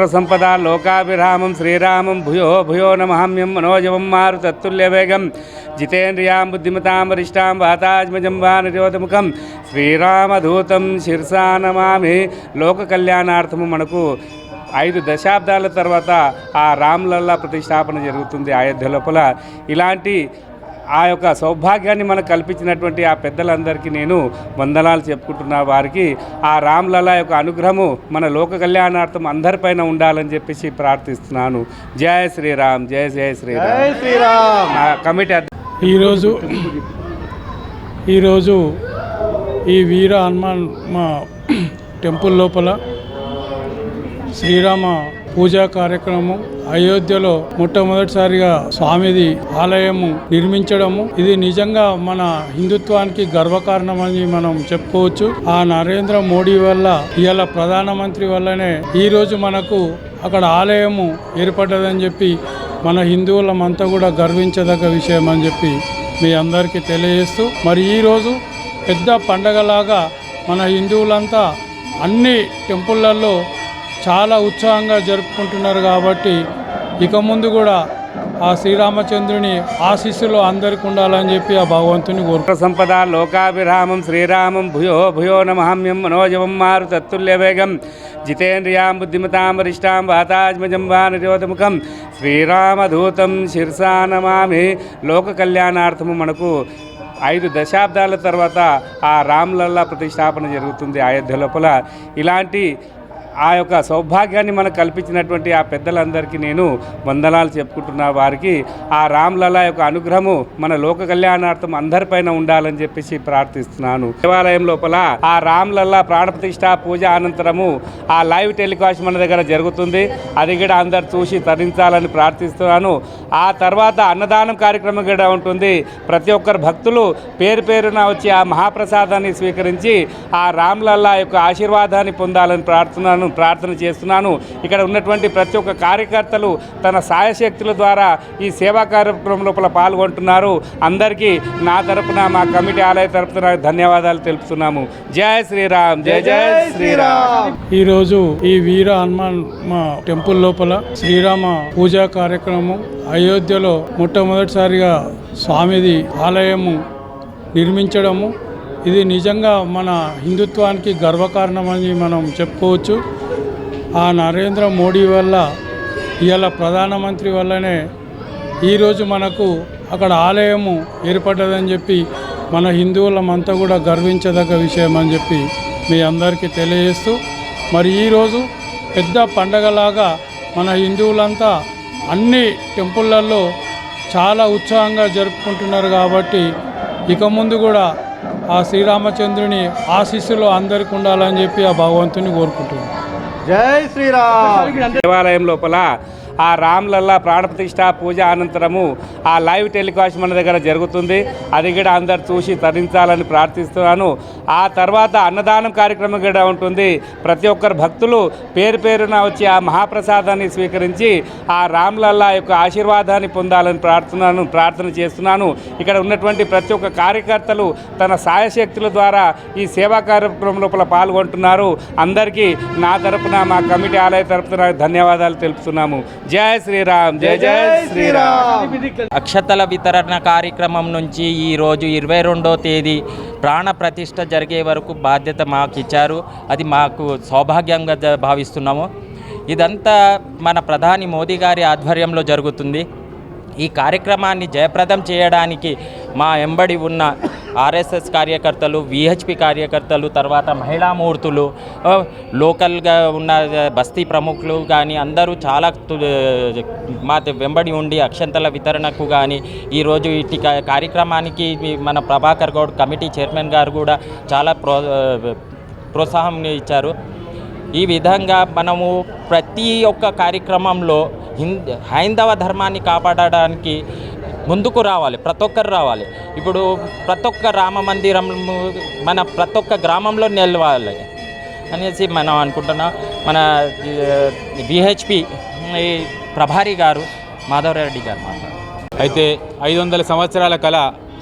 संपदा लोकाभिरामं श्रीरामं भूयो भूयो नमाम्यं मनोजवं मारुतत्तुल्यवेगं जितेन्द्रियां बुद्धिमतां वरिष्ठां वातात्मजं वानरोधमुखं श्रीरामदूतं शिरसा नमामि। లోక కళ్యాణార్థము మనకు 5 దశాబ్దాల తర్వాత ఆ రామ్లల్లా ప్రతిష్టాపన జరుగుతుంది అయోధ్య లోపల. ఇలాంటి ఆ యొక్క సౌభాగ్యాన్ని మనకు కల్పించినటువంటి ఆ పెద్దలందరికీ నేను వందనాలు చెప్పుకుంటున్నా. వారికి ఆ రామ్లల్లా యొక్క అనుగ్రహము మన లోక కళ్యాణార్థం అందరిపైన ఉండాలని చెప్పేసి ప్రార్థిస్తున్నాను. జయ శ్రీరామ్, జయ జయ శ్రీరామ్. కమిటీ ఈరోజు ఈ వీర హనుమాన్ మా టెంపుల్ లోపల శ్రీరామ పూజా కార్యక్రమం అయోధ్యలో మొట్టమొదటిసారిగా స్వామిది ఆలయము నిర్మించడము ఇది నిజంగా మన హిందుత్వానికి గర్వకారణమని మనం చెప్పుకోవచ్చు. ఆ నరేంద్ర మోడీ వల్ల ఇవాళ ప్రధానమంత్రి వల్లనే ఈరోజు మనకు అక్కడ ఆలయము ఏర్పడ్డదని చెప్పి మన హిందువులమంతా కూడా గర్వించదగ్గ విషయం అని చెప్పి మీ అందరికీ తెలియజేస్తూ, మరి ఈరోజు పెద్ద పండగలాగా మన హిందువులంతా అన్ని టెంపుళ్లలో చాలా ఉత్సాహంగా జరుపుకుంటున్నారు. కాబట్టి ఇక ముందు కూడా ఆ శ్రీరామచంద్రుని ఆశీస్సులు అందరికీ ఉండాలని చెప్పి ఆ భగవంతుని కోరుకుంటున్నాను. సంపద లోకాభిరామం శ్రీరామం భూయో భూయో నమామ్యం మనోజవం మారుతత్తుల్యవేగం జితేంద్రియాం బుద్ధిమతాం వరిష్టాం వాతాత్మజం వానరోధముఖం శ్రీరామదూతం శిరసా నమామి. లోక కళ్యాణార్థము మనకు 5 దశాబ్దాల తర్వాత ఆ రామ్లల్లా ప్రతిష్టాపన జరుగుతుంది అయోధ్య లోపల. ఇలాంటి ఆ యొక్క సౌభాగ్యాన్ని మనకు కల్పించినటువంటి ఆ పెద్దలందరికీ నేను వందనాలు చెప్పుకుంటున్నా. వారికి ఆ రామ్లల్లా యొక్క అనుగ్రహము మన లోక కళ్యాణార్థం అందరిపైన ఉండాలని చెప్పేసి ప్రార్థిస్తున్నాను. దేవాలయం లోపల ఆ రామ్లల్లా ప్రాణప్రతిష్ఠ పూజ అనంతరము ఆ లైవ్ టెలికాస్ట్ మన దగ్గర జరుగుతుంది. అది కూడా అందరు చూసి తరించాలని ప్రార్థిస్తున్నాను. ఆ తర్వాత అన్నదానం కార్యక్రమం కూడా ఉంటుంది. ప్రతి ఒక్కరు భక్తులు పేరు పేరున వచ్చి ఆ మహాప్రసాదాన్ని స్వీకరించి ఆ రామ్లల్లా యొక్క ఆశీర్వాదాన్ని పొందాలని ప్రార్థన చేస్తున్నాను. ఇక్కడ ఉన్నటువంటి ప్రతి ఒక్క కార్యకర్తలు తన సాయశక్తుల ద్వారా ఈ సేవా కార్యక్రమం లోపల పాల్గొంటున్నారు. అందరికీ నా తరపున మా కమిటీ ఆలయ తరపున ధన్యవాదాలు తెలుపుతున్నాము. జయ శ్రీరామ్, జయ జయ శ్రీరామ్. ఈరోజు ఈ వీర హనుమాన్ మా టెంపుల్ లోపల శ్రీరామ పూజా కార్యక్రమం అయోధ్యలో మొట్టమొదటిసారిగా స్వామిది ఆలయము నిర్మించడము ఇది నిజంగా మన హిందుత్వానికి గర్వకారణమని మనం చెప్పుకోవచ్చు. ఆ నరేంద్ర మోడీ వల్ల ఇవాళ ప్రధానమంత్రి వల్లనే ఈరోజు మనకు అక్కడ ఆలయము ఏర్పడ్డదని చెప్పి మన హిందువులమంతా కూడా గర్వించదగ్గ విషయం అని చెప్పి మీ అందరికీ తెలియజేస్తూ, మరి ఈరోజు పెద్ద పండగలాగా మన హిందువులంతా అన్ని టెంపుళ్లలో చాలా ఉత్సాహంగా జరుపుకుంటున్నారు. కాబట్టి ఇక ముందు కూడా ఆ శ్రీరామచంద్రుని ఆశీస్సులు అందరికీ ఉండాలని చెప్పి ఆ భగవంతుని కోరుకుంటున్నాను. జై శ్రీరామ్. దేవాలయం లోపల ఆ రామ్లల్లా ప్రాణప్రతిష్ఠ పూజ అనంతరము ఆ లైవ్ టెలికాస్ట్ మన దగ్గర జరుగుతుంది. అది కూడా అందరు చూసి తరించాలని ప్రార్థిస్తున్నాను. ఆ తర్వాత అన్నదానం కార్యక్రమం కూడా ఉంటుంది. ప్రతి ఒక్కరు భక్తులు పేరు పేరున వచ్చి ఆ మహాప్రసాదాన్ని స్వీకరించి ఆ రామ్లల్లా యొక్క ఆశీర్వాదాన్ని పొందాలని ప్రార్థన చేస్తున్నాను. ఇక్కడ ఉన్నటువంటి ప్రతి ఒక్క కార్యకర్తలు తన సాయశక్తుల ద్వారా ఈ సేవా కార్యక్రమం లోపల పాల్గొంటున్నారు. అందరికీ నా తరపున, మా కమిటీ ఆలయ తరపున ధన్యవాదాలు తెలుపుతున్నాము. జై శ్రీరామ్, జై జై శ్రీరామ్. అక్షతల వితరణ కార్యక్రమం నుంచి ఈరోజు 22వ తేదీ ప్రాణ ప్రతిష్ఠ జరిగే వరకు బాధ్యత మాకు ఇచ్చారు. అది మాకు సౌభాగ్యంగా భావిస్తున్నాము. ఇదంతా మన ప్రధాని మోదీ గారి ఆధ్వర్యంలో జరుగుతుంది. ఈ కార్యక్రమాన్ని జయప్రదం చేయడానికి మా ఎంబడి ఉన్న ఆర్ఎస్ఎస్ కార్యకర్తలు, విహెచ్పి కార్యకర్తలు, తర్వాత మహిళామూర్తులు, లోకల్గా ఉన్న బస్తీ ప్రముఖులు కానీ అందరూ చాలా మా వెంబడి ఉండి అక్షంతల వితరణకు కానీ ఈరోజు ఇటు కార్యక్రమానికి మన ప్రభాకర్ గౌడ్ కమిటీ చైర్మన్ గారు కూడా చాలా ప్రోత్సాహం ఇచ్చారు. ఈ విధంగా మనము ప్రతి ఒక్క కార్యక్రమంలో హైందవ ధర్మాన్ని కాపాడడానికి ముందుకు రావాలి, ప్రతి ఒక్కరు రావాలి. ఇప్పుడు ప్రతి ఒక్క రామ మందిరం మన ప్రతి ఒక్క గ్రామంలో నిలవాలి అనేసి మనం అనుకుంటున్నాం. మన విహెచ్పి ప్రభారి గారు మాధవరెడ్డి గారు మాట్లాడారు. అయితే 500 సంవత్సరాల కళ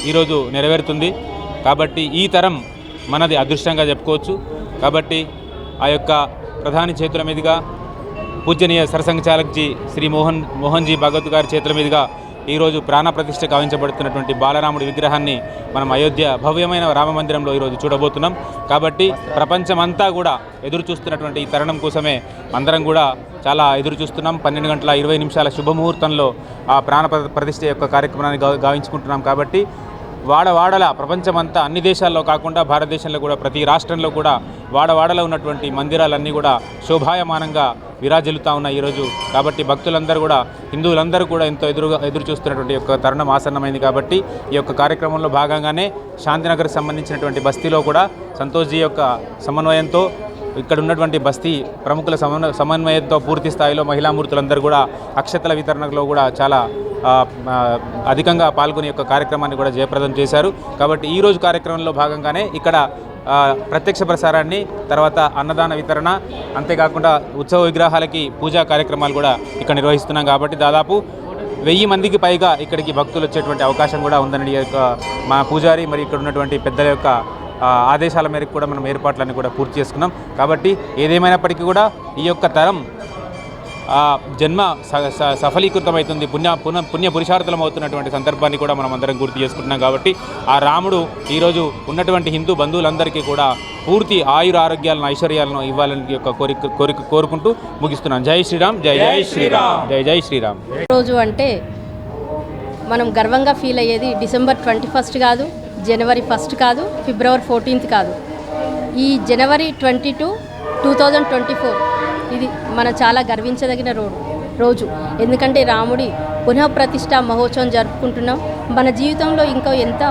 ఈరోజు నెరవేరుతుంది. కాబట్టి ఈ తరం మనది అదృష్టంగా చెప్పుకోవచ్చు. కాబట్టి ఆ యొక్క ప్రధాని చేతుల మీదుగా పూజనీయ సరసంఘచాలక్జీ శ్రీ మోహన్జీ భగవత్ గారి చేతుల మీదుగా ఈరోజు ప్రాణప్రతిష్ఠ గావించబడుతున్నటువంటి బాలరాముడి విగ్రహాన్ని మనం అయోధ్య భవ్యమైన రామమందిరంలో ఈరోజు చూడబోతున్నాం. కాబట్టి ప్రపంచమంతా కూడా ఎదురు చూస్తున్నటువంటి ఈ తరుణం కోసమే అందరం కూడా చాలా ఎదురు చూస్తున్నాం. 12:20 శుభముహూర్తంలో ఆ ప్రాణ ప్రతిష్ఠ యొక్క కార్యక్రమాన్ని గావించుకుంటున్నాం. కాబట్టి వాడవాడల ప్రపంచమంతా అన్ని దేశాల్లో కాకుండా భారతదేశంలో కూడా ప్రతి రాష్ట్రంలో కూడా వాడవాడలో ఉన్నటువంటి మందిరాలన్నీ కూడా శోభాయమానంగా విరాజిల్లుతూ ఉన్నాయి ఈరోజు. కాబట్టి భక్తులందరూ కూడా, హిందువులందరూ కూడా ఎంతో ఎదురు చూస్తున్నటువంటి యొక్క తరుణం ఆసన్నమైంది. కాబట్టి ఈ యొక్క కార్యక్రమంలో భాగంగానే శాంతినగర్కి సంబంధించినటువంటి బస్తీలో కూడా సంతోష్జీ యొక్క సమన్వయంతో, ఇక్కడ ఉన్నటువంటి బస్తీ ప్రముఖుల సమన్వయంతో పూర్తి స్థాయిలో మహిళామూర్తులందరూ కూడా అక్షతల వితరణలో కూడా చాలా అధికంగా పాల్గొనే యొక్క కార్యక్రమాన్ని కూడా జయప్రదం చేశారు. కాబట్టి ఈరోజు కార్యక్రమంలో భాగంగానే ఇక్కడ ప్రత్యక్ష ప్రసారాన్ని, తర్వాత అన్నదాన వితరణ, అంతేకాకుండా ఉత్సవ విగ్రహాలకి పూజా కార్యక్రమాలు కూడా ఇక్కడ నిర్వహిస్తున్నాం. కాబట్టి దాదాపు 1000 మందికి పైగా ఇక్కడికి భక్తులు వచ్చేటువంటి అవకాశం కూడా ఉందని యొక్క మా పూజారి మరి ఇక్కడ ఉన్నటువంటి పెద్దల యొక్క ఆదేశాల మేరకు కూడా మనం ఏర్పాట్లన్నీ కూడా పూర్తి చేసుకున్నాం. కాబట్టి ఏదేమైనప్పటికీ కూడా ఈ యొక్క తరం జన్మ సఫలీకృతమవుతుంది, పుణ్య పురుషార్థలం అవుతున్నటువంటి సందర్భాన్ని కూడా మనం అందరం గుర్తు చేసుకుంటున్నాం. కాబట్టి ఆ రాముడు ఈరోజు ఉన్నటువంటి హిందూ బంధువులందరికీ కూడా పూర్తి ఆయుర ఆరోగ్యాలను, ఐశ్వర్యాలను ఇవ్వాలని యొక్క కోరుకుంటూ ముగిస్తున్నాను. జై శ్రీరామ్, జై జై శ్రీరామ్, జై జై శ్రీరామ్. రోజు అంటే మనం గర్వంగా ఫీల్ అయ్యేది డిసెంబర్ 21 కాదు, జనవరి 1 కాదు, ఫిబ్రవరి 14 కాదు, ఈ జనవరి 22, 2024 ఇది మన చాలా గర్వించదగిన రోజు. ఎందుకంటే రాముడి పునఃప్రతిష్ఠ మహోత్సవం జరుపుకుంటున్నాం. మన జీవితంలో ఇంకా ఎంత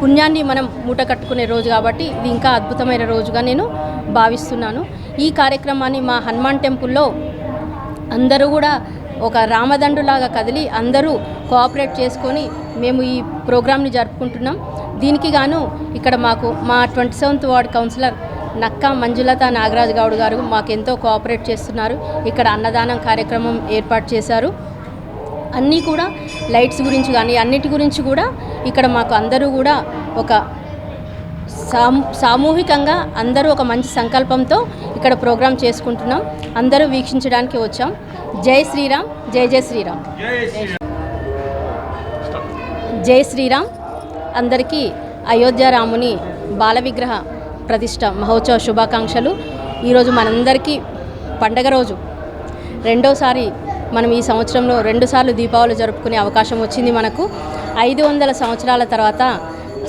పుణ్యాన్ని మనం మూట కట్టుకునే రోజు కాబట్టి ఇది ఇంకా అద్భుతమైన రోజుగా నేను భావిస్తున్నాను. ఈ కార్యక్రమాన్ని మా హనుమాన్ టెంపుల్లో అందరూ కూడా ఒక రామదండులాగా కదిలి అందరూ కోఆపరేట్ చేసుకొని మేము ఈ ప్రోగ్రామ్ని జరుపుకుంటున్నాం. దీనికి గాను ఇక్కడ మాకు మా 27th ward councillor Nakka Manjulatha Nagaraj Goud గారు మాకెంతో కోఆపరేట్ చేస్తున్నారు. ఇక్కడ అన్నదానం కార్యక్రమం ఏర్పాటు చేశారు. అన్నీ కూడా లైట్స్ గురించి కానీ అన్నిటి గురించి కూడా ఇక్కడ మాకు అందరూ కూడా ఒక సామూహికంగా అందరూ ఒక మంచి సంకల్పంతో ఇక్కడ ప్రోగ్రాం చేసుకుంటున్నాం. అందరూ వీక్షించడానికి వచ్చాం. జై శ్రీరామ్, జై జై శ్రీరామ్, జై శ్రీరామ్. అందరికీ అయోధ్య రాముని బాల విగ్రహ ప్రతిష్ట మహోత్సవ శుభాకాంక్షలు. ఈరోజు మనందరికీ పండగ రోజు. రెండోసారి మనం ఈ సంవత్సరంలో 2 సార్లు దీపావళి జరుపుకునే అవకాశం వచ్చింది మనకు. 500 సంవత్సరాల తర్వాత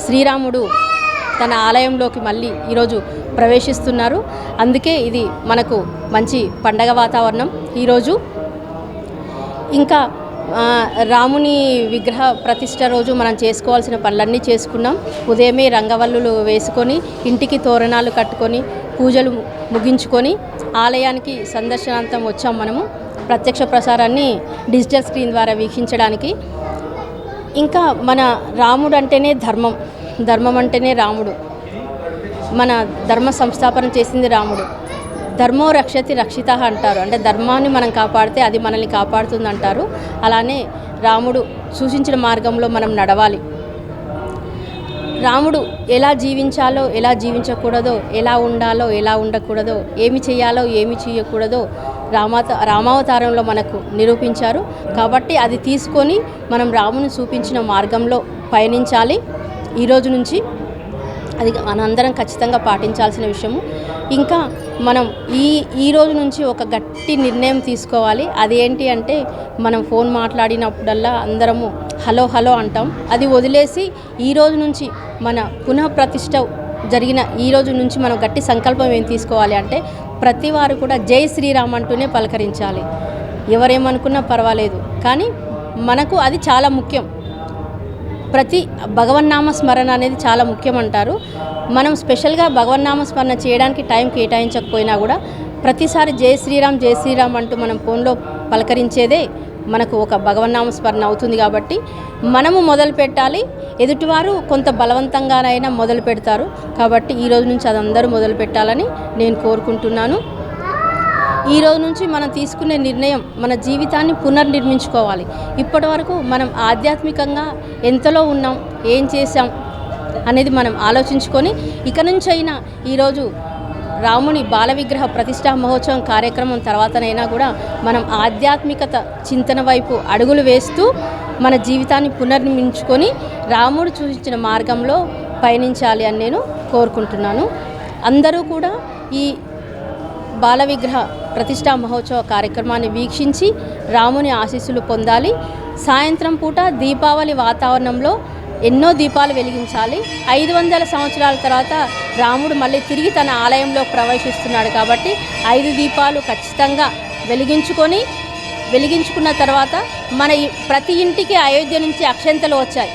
శ్రీరాముడు తన ఆలయంలోకి మళ్ళీ ఈరోజు ప్రవేశిస్తున్నారు. అందుకే ఇది మనకు మంచి పండగ వాతావరణం ఈరోజు. ఇంకా రాముని విగ్రహ ప్రతిష్ట రోజు మనం చేసుకోవాల్సిన పనులన్నీ చేసుకున్నాం. ఉదయమే రంగవల్లులు వేసుకొని, ఇంటికి తోరణాలు కట్టుకొని, పూజలు ముగించుకొని ఆలయానికి సందర్శనాంతం వచ్చాం మనము. ప్రత్యక్ష ప్రసారాన్ని డిజిటల్ స్క్రీన్ ద్వారా వీక్షించడానికి. ఇంకా మన రాముడు అంటేనే ధర్మం, ధర్మం అంటేనే రాముడు. మన ధర్మ సంస్థాపన చేసింది రాముడు. ధర్మో రక్షతి రక్షిత అంటారు, అంటే ధర్మాన్ని మనం కాపాడితే అది మనల్ని కాపాడుతుంది అంటారు. అలానే రాముడు సూచించిన మార్గంలో మనం నడవాలి. రాముడు ఎలా జీవించాలో, ఎలా జీవించకూడదో, ఎలా ఉండాలో, ఎలా ఉండకూడదో, ఏమి చేయాలో, ఏమి చేయకూడదో రామావతారంలో మనకు నిరూపించారు. కాబట్టి అది తీసుకొని మనం రాముని చూపించిన మార్గంలో పయనించాలి. ఈరోజు నుంచి అది మనందరం ఖచ్చితంగా పాటించాల్సిన విషయము. ఇంకా మనం ఈ రోజు నుంచి ఒక గట్టి నిర్ణయం తీసుకోవాలి. అదేంటి అంటే, మనం ఫోన్ మాట్లాడినప్పుడల్లా అందరము హలో హలో అంటాం. అది వదిలేసి ఈ రోజు నుంచి మన పునఃప్రతిష్ఠ జరిగిన ఈ రోజు నుంచి మనం గట్టి సంకల్పం ఏం తీసుకోవాలి అంటే, ప్రతి వారు కూడా జై శ్రీరామ్ అంటూనే పలకరించాలి. ఎవరేమనుకున్నా పర్వాలేదు, కానీ మనకు అది చాలా ముఖ్యం. ప్రతి భగవన్నామ స్మరణ అనేది చాలా ముఖ్యం అంటారు. మనం స్పెషల్గా భగవన్నామ స్మరణ చేయడానికి టైం కేటాయించకపోయినా కూడా ప్రతిసారి జై శ్రీరామ్ అంటూ మనం ఫోన్లో పలకరించేదే మనకు ఒక భగవన్నామ స్మరణ అవుతుంది. కాబట్టి మనము మొదలు పెట్టాలి. ఎదుటివారు కొంత బలవంతంగానైనా మొదలు పెడతారు. కాబట్టి ఈ రోజు నుంచి అదందరూ మొదలు పెట్టాలని నేను కోరుకుంటున్నాను. ఈ రోజు నుంచి మనం తీసుకునే నిర్ణయం మన జీవితాన్ని పునర్నిర్మించుకోవాలి. ఇప్పటి వరకు మనం ఆధ్యాత్మికంగా ఎంతలో ఉన్నాం, ఏం చేసాం అనేది మనం ఆలోచించుకొని, ఇక నుంచి అయినా ఈరోజు రాముని బాల విగ్రహ ప్రతిష్టా మహోత్సవం కార్యక్రమం తర్వాతనైనా కూడా మనం ఆధ్యాత్మికత చింతన వైపు అడుగులు వేస్తూ మన జీవితాన్ని పునర్నిర్మించుకొని రాముడు సూచించిన మార్గంలో పయనించాలి అని నేను కోరుకుంటున్నాను. అందరూ కూడా ఈ బాల విగ్రహ ప్రతిష్టా మహోత్సవ కార్యక్రమాన్ని వీక్షించి రాముని ఆశీస్సులు పొందాలి. సాయంత్రం పూట దీపావళి వాతావరణంలో ఎన్నో దీపాలు వెలిగించాలి. 500 సంవత్సరాల తర్వాత రాముడు మళ్ళీ తిరిగి తన ఆలయంలో ప్రవేశిస్తున్నాడు. కాబట్టి 5 దీపాలు ఖచ్చితంగా వెలిగించుకున్న తర్వాత మన ప్రతి ఇంటికి అయోధ్య నుంచి అక్షంతలు వచ్చాయి.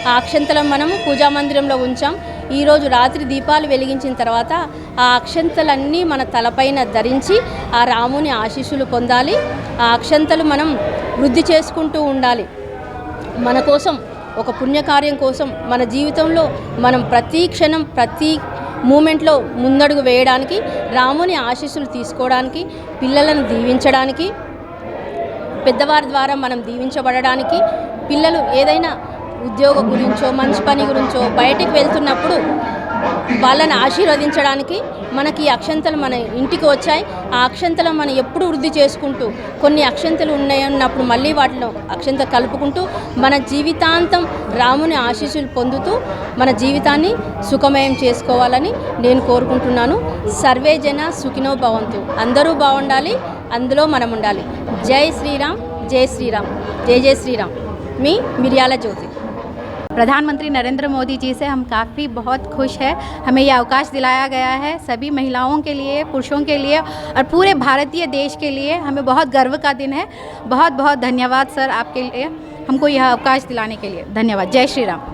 ఆ అక్షంతలను మనము పూజా మందిరంలో ఉంచాం. ఈరోజు రాత్రి దీపాలు వెలిగించిన తర్వాత ఆ అక్షంతలన్నీ మన తలపైన ధరించి ఆ రాముని ఆశీస్సులు పొందాలి. ఆ అక్షంతలు మనం వృద్ధి చేసుకుంటూ ఉండాలి. మన కోసం ఒక పుణ్యకార్యం కోసం మన జీవితంలో మనం ప్రతి క్షణం ప్రతి మూమెంట్లో ముందడుగు వేయడానికి, రాముని ఆశీస్సులు తీసుకోవడానికి, పిల్లలను దీవించడానికి, పెద్దవారి ద్వారా మనం దీవించబడడానికి, పిల్లలు ఏదైనా ఉద్యోగం గురించో మంచి పని గురించో బయటికి వెళ్తున్నప్పుడు వాళ్ళని ఆశీర్వదించడానికి మనకి అక్షంతలు మన ఇంటికి వచ్చాయి. ఆ అక్షంతలు మనం ఎప్పుడు వృద్ధి చేసుకుంటూ, కొన్ని అక్షంతలు ఉన్నాయన్నప్పుడు మళ్ళీ వాటిలో అక్షంత కలుపుకుంటూ మన జీవితాంతం రాముని ఆశీస్సులు పొందుతూ మన జీవితాన్ని సుఖమయం చేసుకోవాలని నేను కోరుకుంటున్నాను. సర్వే జన సుఖినో భవంతు. అందరూ బాగుండాలి, అందులో మనం ఉండాలి. జై శ్రీరామ్, జై శ్రీరామ్, జై జై శ్రీరామ్. మీ మిర్యాల జ్యోతి. प्रधानमंत्री नरेंद्र मोदी जी से हम काफ़ी बहुत खुश हैं। हमें यह अवकाश दिलाया गया है सभी महिलाओं के लिए, पुरुषों के लिए और पूरे भारतीय देश के लिए हमें बहुत गर्व का दिन है। बहुत बहुत धन्यवाद सर आपके लिए, हमको यह अवकाश दिलाने के लिए धन्यवाद। जय श्री राम।